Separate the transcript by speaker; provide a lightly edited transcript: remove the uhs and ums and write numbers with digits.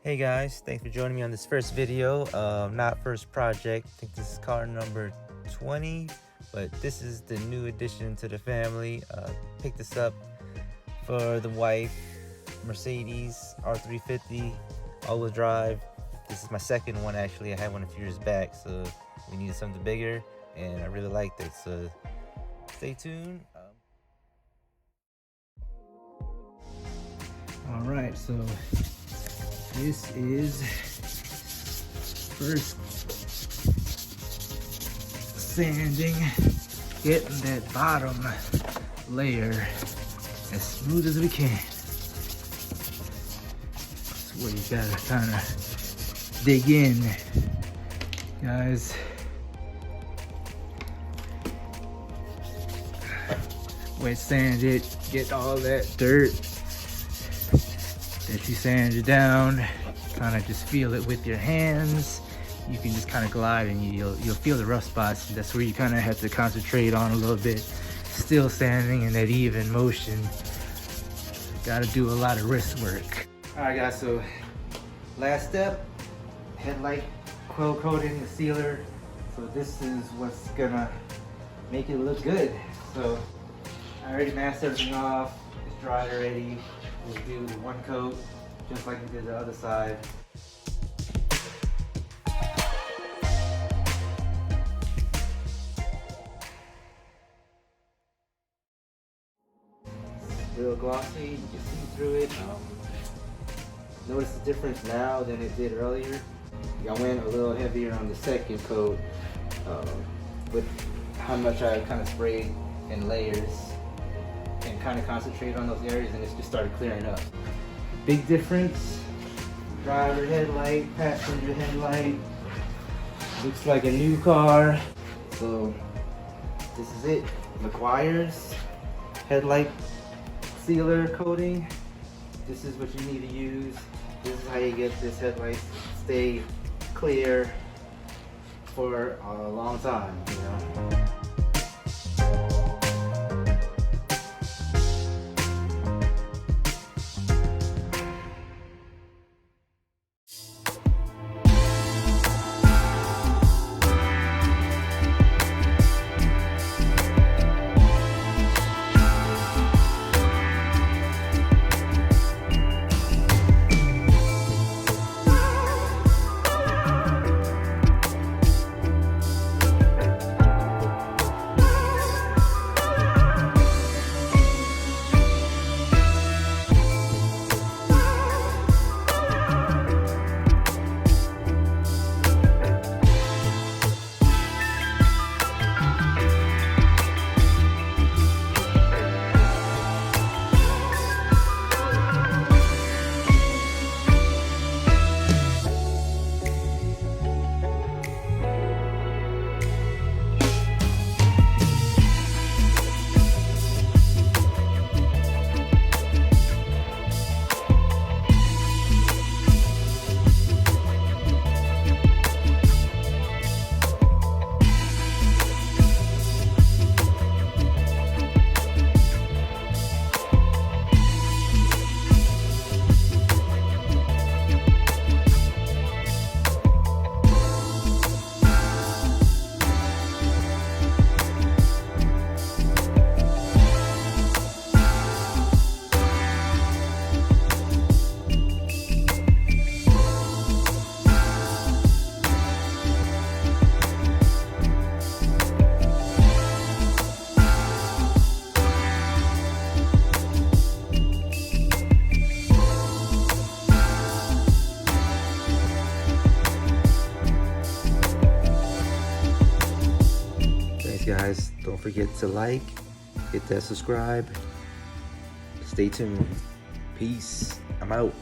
Speaker 1: Hey guys, thanks for joining me on this first video. Not first project. I think this is car number 20, but this is the new addition to the family. Picked this up for the wife. Mercedes R350 all-wheel drive. This is my second one actually. I had one a few years back, so we needed something bigger and I really liked it, so stay tuned.
Speaker 2: All right, so this is first sanding, getting that bottom layer as smooth as we can. That's where you gotta kind of dig in, guys. Wet sand it, get all that dirt that you sanded down. Kind of just feel it with your hands. You can just kind of glide and you'll feel the rough spots. That's where you kind of have to concentrate on a little bit. Still sanding in that even motion. Got to do a lot of wrist work. All right, guys. So last step, headlight quill coating, the sealer. So this is what's gonna make it look good. So I already masked everything off. It's dry already. We'll do one coat, just like we did the other side. Real glossy, you can see through it. Notice the difference now than it did earlier. I went a little heavier on the second coat with how much I kind of sprayed in layers and kind of concentrate on those areas, and it just started clearing up. Big difference. Driver headlight, passenger headlight. Looks like a new car. So this is it. Meguiers Headlight sealer coating. This is what you need to use. This is how you get this headlight stay clear for a long time, you know. Guys, don't forget to like, hit that subscribe, stay tuned. Peace. I'm out.